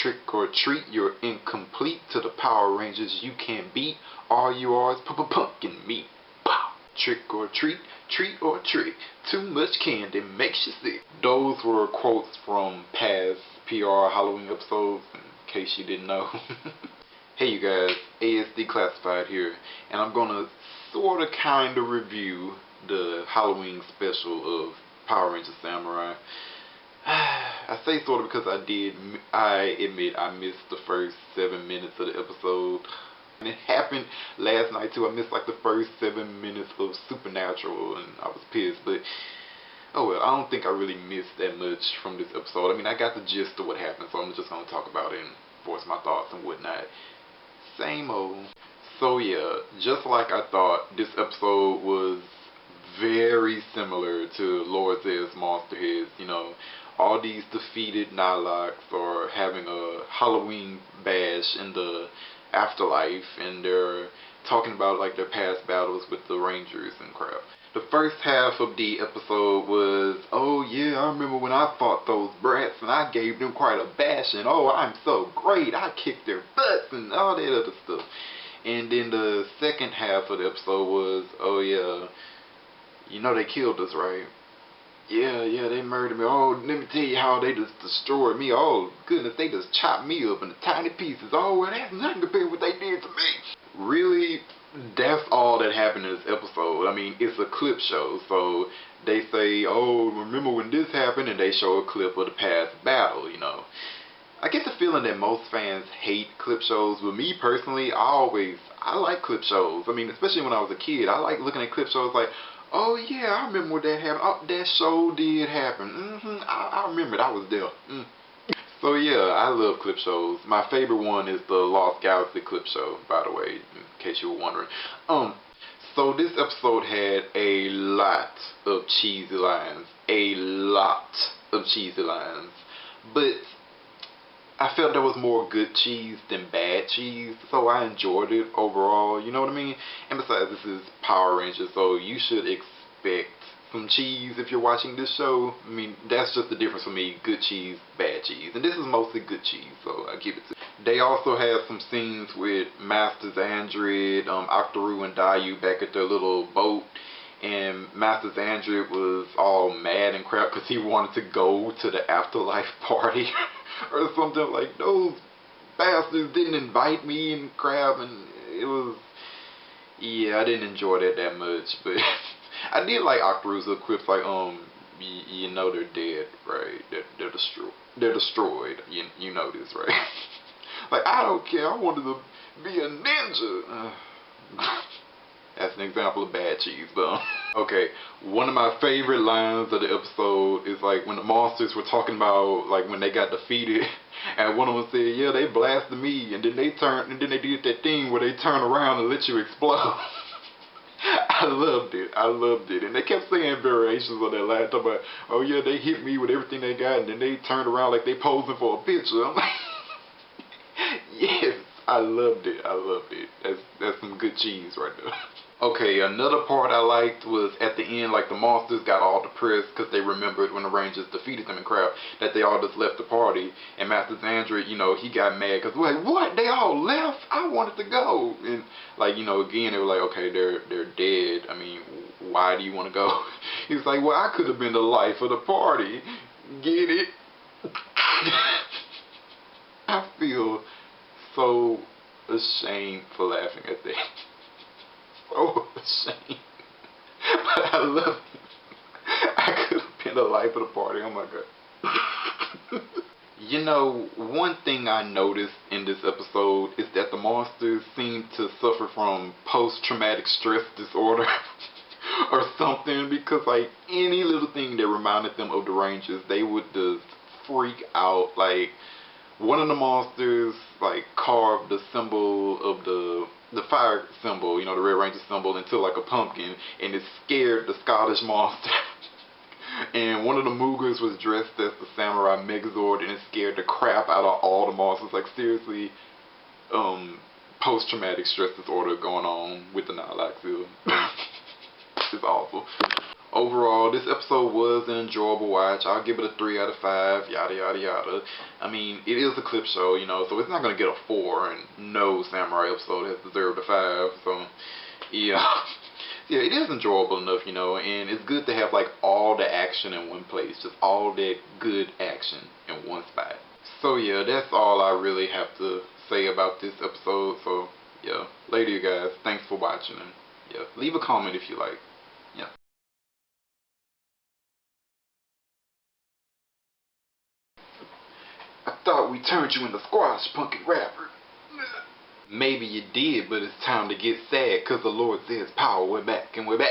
Trick or treat, you're incomplete. To the Power Rangers you can't beat. All you are is pumpkin meat. Pow. Trick or treat or trick. Too much candy makes you sick. Those were quotes from past PR Halloween episodes, in case you didn't know. Hey you guys, ASD Classified here, and I'm gonna sorta kinda review the Halloween special of Power Rangers Samurai. I say sorta because I admit I missed the first 7 minutes of the episode. And it happened last night too. I missed like the first 7 minutes of Supernatural and I was pissed, but oh well, I don't think I really missed that much from this episode. I mean, I got the gist of what happened, so I'm just gonna talk about it and voice my thoughts and whatnot. Same old. So yeah, just like I thought, this episode was very similar to Lord Zed's Monster Heads. You know, all these defeated Nihilaks are having a Halloween bash in the afterlife, and they're talking about like their past battles with the Rangers and crap. The first half of the episode was, oh yeah, I remember when I fought those brats and I gave them quite a bashing. Oh, I'm so great, I kicked their butts and all that other stuff. And then the second half of the episode was, oh yeah, you know they killed us, right? Yeah, they murdered me. Oh, let me tell you how they just destroyed me. Oh, goodness, they just chopped me up into tiny pieces. Oh, well, that's nothing compared to what they did to me. Really, that's all that happened in this episode. I mean, it's a clip show, so they say, oh, remember when this happened, and they show a clip of the past battle, you know. I get the feeling that most fans hate clip shows, but me personally, I like clip shows. I mean, especially when I was a kid, I like looking at clip shows like, oh yeah, I remember when that happened. Oh, that show did happen. I remember it. I was there. So yeah, I love clip shows. My favorite one is the Lost Galaxy clip show, by the way, in case you were wondering. So this episode had a lot of cheesy lines. A lot of cheesy lines. But I felt there was more good cheese than bad cheese, so I enjoyed it overall, you know what I mean? And besides, this is Power Rangers, so you should expect some cheese if you're watching this show. I mean, that's just the difference for me, good cheese, bad cheese. And this is mostly good cheese, so I give it to them. They also had some scenes with Masters Android, Octoroo and Dayu back at their little boat. And Masters Android was all mad and crap because he wanted to go to the afterlife party. Or something like, those bastards didn't invite me and crap, and it was, yeah, I didn't enjoy that much, but I did like Octoroo's little quips like, you know they're dead, right? They're destroyed. You know this, right? Like, I don't care, I wanted to be a ninja. That's an example of bad cheese, but okay, one of my favorite lines of the episode is like when the monsters were talking about like when they got defeated, and one of them said, yeah, they blasted me, and then they did that thing where they turn around and let you explode. I loved it, and they kept saying variations of that line, talking about, oh yeah, they hit me with everything they got, and then they turned around like they posing for a picture. I'm like, yes, I loved it. That's some good cheese right there. Okay, another part I liked was at the end, like the monsters got all depressed because they remembered when the Rangers defeated them and crap, that they all just left the party. And Masters Android, you know, he got mad because, like, what? They all left? I wanted to go. And, like, you know, again, they were like, okay, they're dead. I mean, why do you want to go? He was like, well, I could have been the life of the party. Get it? I feel so ashamed for laughing at that. So ashamed. But I love it. I could have been the life of the party. Oh my god. You know, one thing I noticed in this episode is that the monsters seem to suffer from post-traumatic stress disorder or something, because like any little thing that reminded them of the Rangers, they would just freak out. Like one of the monsters like carved the symbol of the fire symbol, you know, the Red Ranger symbol, into like a pumpkin, and it scared the Scottish monster. And one of the Moogers was dressed as the Samurai Megazord, and it scared the crap out of all the monsters. Like seriously, post-traumatic stress disorder going on with the Nihilaks. It's awful. overall, this episode was an enjoyable watch. I'll give it a 3 out of 5, yada yada yada. I mean, it is a clip show, you know, so it's not gonna get a 4, and no Samurai episode has deserved a 5. So yeah. Yeah, it is enjoyable enough, you know, and it's good to have like all the action in one place, just all that good action in one spot. So yeah, that's all I really have to say about this episode. So yeah, later you guys, thanks for watching, and yeah, leave a comment if you like. Yeah. I thought we turned you into squash punkin' rapper. Maybe you did, but it's time to get sad, cause the Lord says power, we're back and we're back.